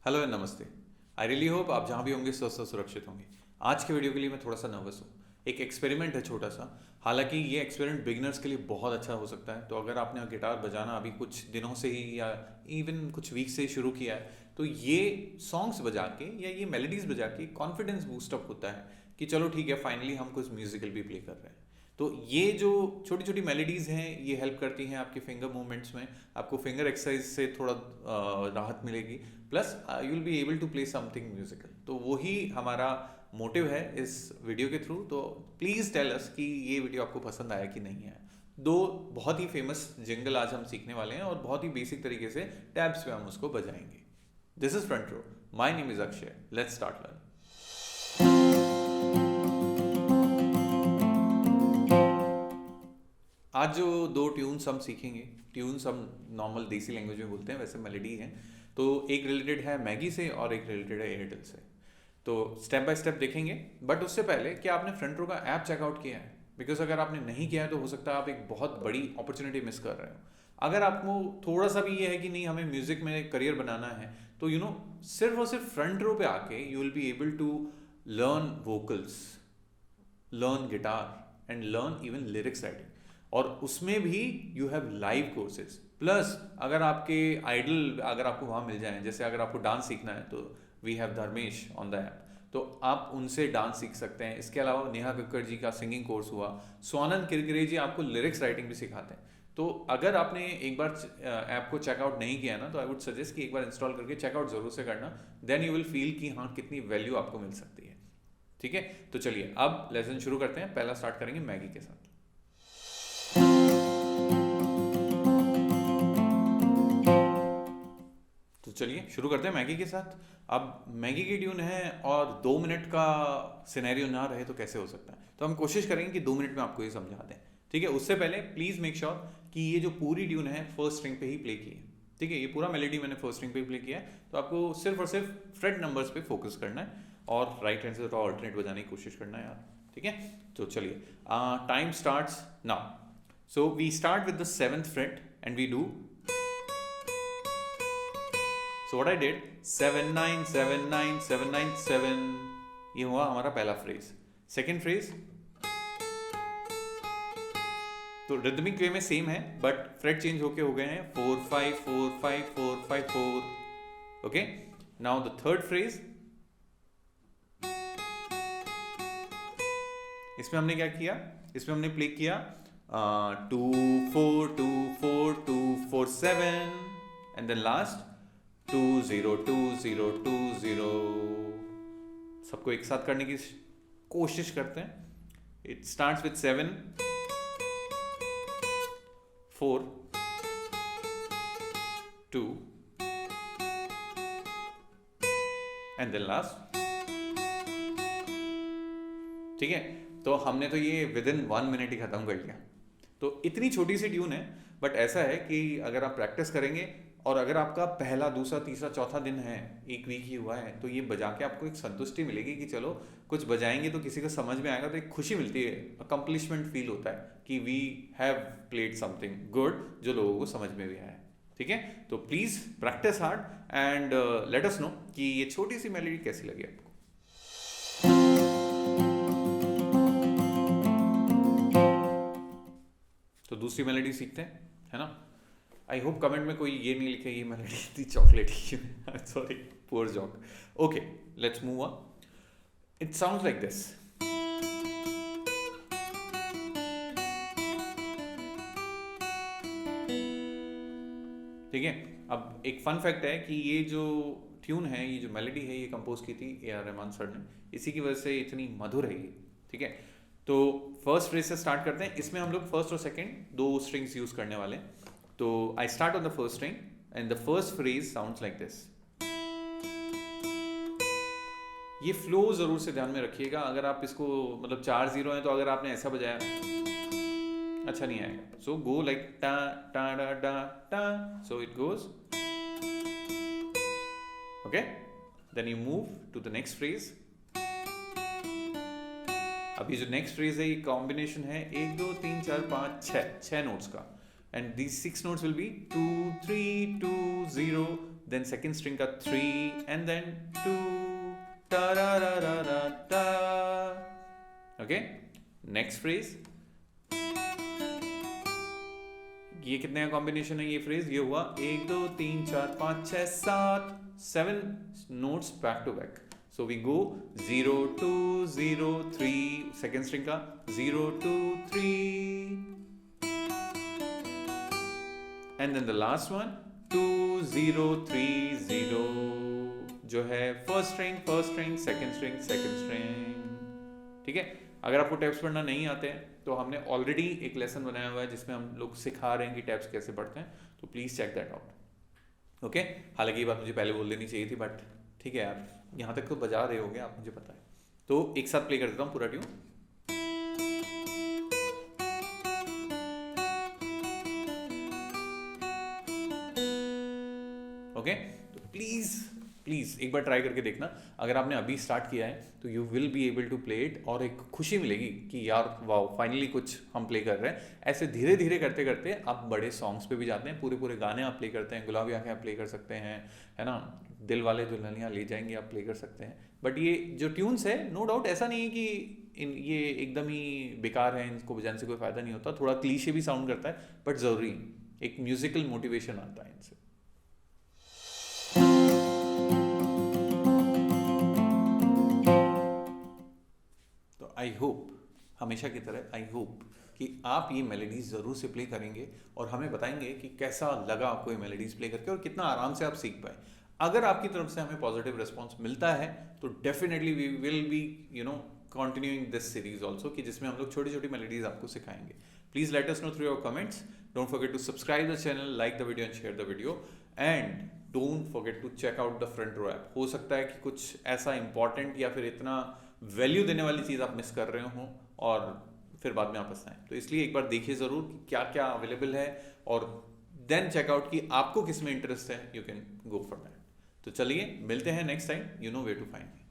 Hello and नमस्ते। I really hope आप जहाँ भी होंगे स्वस्थ और सुरक्षित होंगे। आज के वीडियो के लिए मैं थोड़ा सा नर्वस हूँ। एक एक्सपेरिमेंट है छोटा सा। हालांकि ये एक्सपेरिमेंट बिगिनर्स के लिए बहुत अच्छा हो सकता है। तो अगर आपने गिटार बजाना अभी कुछ दिनों से ही या इवन कुछ वीक से ही शुरू किया है, तो ये सॉन्ग्स बजा के या ये मेलोडीज बजा के कॉन्फिडेंस बूस्टअप होता है कि चलो ठीक है, फाइनली हम कुछ म्यूजिकल भी प्ले कर रहे हैं। तो ये जो छोटी छोटी मेलोडीज़ हैं ये हेल्प करती हैं आपके फिंगर मूवमेंट्स में। आपको फिंगर एक्सरसाइज से थोड़ा राहत मिलेगी। Plus you will be able to play something musical. तो वही हमारा मोटिव है इस वीडियो के थ्रू। तो प्लीज़ टेल अस कि ये वीडियो आपको पसंद आया कि नहीं आया। दो बहुत ही फेमस जिंगल आज हम सीखने वाले हैं और बहुत ही बेसिक तरीके से टैब्स पे हम उसको बजाएंगे। This is front row. My name is Akshay. Let's start learn. आज जो दो ट्यून्स हम सीखेंगे, ट्यून्स हम नॉर्मल देसी लैंग्वेज में बोलते हैं, वैसे मेलोडी है। तो एक रिलेटेड है मैगी से और एक रिलेटेड है एयरटेल से। तो स्टेप बाय स्टेप देखेंगे। बट उससे पहले क्या आपने फ्रंट रो का ऐप चेकआउट किया है? बिकॉज अगर आपने नहीं किया है तो हो सकता है आप एक बहुत बड़ी अपॉर्चुनिटी मिस कर रहे हो। अगर आपको थोड़ा सा भी ये है कि नहीं हमें म्यूजिक में करियर बनाना है, तो सिर्फ और सिर्फ फ्रंट रो पे आके you will be able to learn vocals, learn guitar and learn even lyrics writing. और उसमें भी you have live courses. Plus अगर आपके आइडल अगर आपको वहाँ मिल जाएं, जैसे अगर आपको डांस सीखना है तो we have Dharmesh on the app, तो आप उनसे डांस सीख सकते हैं। इसके अलावा नेहा कक्कड़ जी का सिंगिंग कोर्स हुआ, स्वानंद किरकिरे जी आपको लिरिक्स राइटिंग भी सिखाते हैं। तो अगर आपने एक बार ऐप को चेकआउट नहीं किया ना, तो आई वुड सजेस्ट कि एक बार इंस्टॉल करके चेकआउट जरूर से करना। देन यू विल फील कि हाँ कितनी वैल्यू आपको मिल सकती है। ठीक है, तो चलिए अब लेसन शुरू करते हैं। पहला स्टार्ट करेंगे मैगी के साथ। तो चलिए शुरू करते हैं मैगी के साथ। अब मैगी की ट्यून है और 2 मिनट का सिनेरियो ना रहे तो कैसे हो सकता है। तो हम कोशिश करेंगे कि 2 मिनट में आपको ये समझा दें। ठीक है, उससे पहले प्लीज़ मेक श्योर कि ये जो पूरी ट्यून है फर्स्ट स्ट्रिंग पे ही प्ले की है। ठीक है, ये पूरा मेलोडी मैंने फर्स्ट स्ट्रिंग पे ही प्ले किया है। तो आपको सिर्फ और सिर्फ फ्रेट नंबर्स पे फोकस करना है और राइट हैंड से थोड़ा ऑल्टरनेट बजाने की कोशिश करना है यार। ठीक है, तो चलिए time starts now. So we start with the 7th fret and we do. So what I did, 7 9 7 9 7 9 7, ये हुआ हमारा पहला फ्रेज। सेकेंड फ्रेज तो रिदमिक वे में सेम है बट फ्रेट चेंज होके हो गए हैं 4 5 4 5 4 5 4। Okay, now the third phrase, इसमें हमने क्या किया, इसमें हमने प्ले किया 2 4 2 4 2 4 7 एंड देन लास्ट 2 0 2 0 2 0। सबको एक साथ करने की कोशिश करते हैं। It starts with 7 4 2 and then last. ठीक है, तो हमने तो ये विद इन 1 मिनट ही खत्म कर लिया। तो इतनी छोटी सी ट्यून है, बट ऐसा है कि अगर आप प्रैक्टिस करेंगे और अगर आपका पहला दूसरा तीसरा चौथा दिन है, एक वीक ही हुआ है, तो ये बजा के आपको एक संतुष्टि मिलेगी कि चलो कुछ बजाएंगे तो किसी को समझ में आएगा, तो एक खुशी मिलती है, अकम्पलिशमेंट फील होता है कि we have played something good जो लोगों को समझ में भी आया है। ठीक है, तो please practice hard and let us no कि ये छोटी सी मेलोडी कैसी लगी आपको। तो दूसरी मेलोडी सीखते हैं, है ना। आई होप कमेंट में कोई ये नहीं लिखे ये मेलोडी इतनी चॉकलेट ही, sorry poor joke. Okay, let's move on. It sounds like this. ठीक है, अब एक फन फैक्ट है कि ये जो ट्यून है, ये जो मेलोडी है, ये कंपोज की थी ए आर रहमान सर ने। इसी की वजह से इतनी मधुर है ये। ठीक है, तो फर्स्ट फ्रेज से स्टार्ट करते हैं। इसमें हम लोग फर्स्ट और सेकंड दो स्ट्रिंग्स यूज करने वाले हैं। तो I start on the first string and the first phrase sounds like this. ये फ्लो जरूर से ध्यान में रखिएगा। अगर आप इसको मतलब 4 0 है तो अगर आपने ऐसा बजाया अच्छा नहीं आएगा। सो गो लाइक टा टा डा डा टा, so it goes. Okay, then you move to the next phrase. अभी जो नेक्स्ट फ्रेज है ये कॉम्बिनेशन है 1 2 3 4 5 6 नोट्स का। And these 6 notes will be 2 3 2 0 then second string का 3 एंड देन 2 टा रा रा रा रा टा। ओके, नेक्स्ट फ्रेज, ये कितने का कॉम्बिनेशन है ये फ्रेज? ये हुआ 1 2 3 4 5 6 7 7 notes back to back. So we go 0 2 0 3, second string का 0 2 3 and then the last one 2 0 3 0, जो है फर्स्ट स्ट्रिंग सेकेंड स्ट्रिंग। ठीक है, अगर आपको टैब्स पढ़ना नहीं आते हैं तो हमने ऑलरेडी एक लेसन बनाया हुआ है जिसमें हम लोग सिखा रहे हैं कि टैब्स कैसे पढ़ते हैं, तो please check that out. Okay, हालांकि ये बात मुझे पहले बोल देनी चाहिए थी, बट ठीक है यार, यहाँ तक तो बजा रहे होगे आप, मुझे पता है। तो एक साथ प्ले कर देता हूँ पूरा ट्यून। ओके, तो प्लीज एक बार ट्राई करके देखना। अगर आपने अभी स्टार्ट किया है तो you will be able to play it, और एक खुशी मिलेगी कि यार वाओ, फाइनली कुछ हम प्ले कर रहे हैं। ऐसे धीरे धीरे करते करते आप बड़े सॉन्ग्स पे भी जाते हैं, पूरे गाने आप प्ले करते हैं। गुलाबी आंखें आप प्ले कर सकते हैं, है ना, दिल वाले दुल्हनियाँ ले जाएंगे आप प्ले कर सकते हैं। बट ये जो ट्यून्स है, नो डाउट ऐसा नहीं है कि ये एकदम ही बेकार है, इनको बजाने से कोई फायदा नहीं होता, थोड़ा क्लीशे भी साउंड करता है, बट जरूरी एक म्यूजिकल मोटिवेशन आता है इनसे। आई होप, हमेशा की तरह आई होप कि आप ये मेलोडीज ज़रूर से प्ले करेंगे और हमें बताएंगे कि कैसा लगा आपको ये मेलोडीज प्ले करके और कितना आराम से आप सीख पाए। अगर आपकी तरफ से हमें पॉजिटिव रिस्पॉन्स मिलता है तो definitely we will be continuing this series also, कि जिसमें हम लोग छोटी छोटी मेलोडीज आपको सिखाएंगे। Please let us know through your comments. Don't forget to subscribe the channel, like the video and share the video, and don't forget to check out the front row app. हो सकता है कि कुछ ऐसा important या फिर इतना value देने वाली चीज़ आप मिस कर रहे हो और फिर बाद में आप पछताएं, तो इसलिए एक बार देखिए ज़रूर कि क्या क्या अवेलेबल है, और देन चेकआउट कि आपको किस में इंटरेस्ट है, you can go for that. तो चलिए मिलते हैं next time, you know where to find me.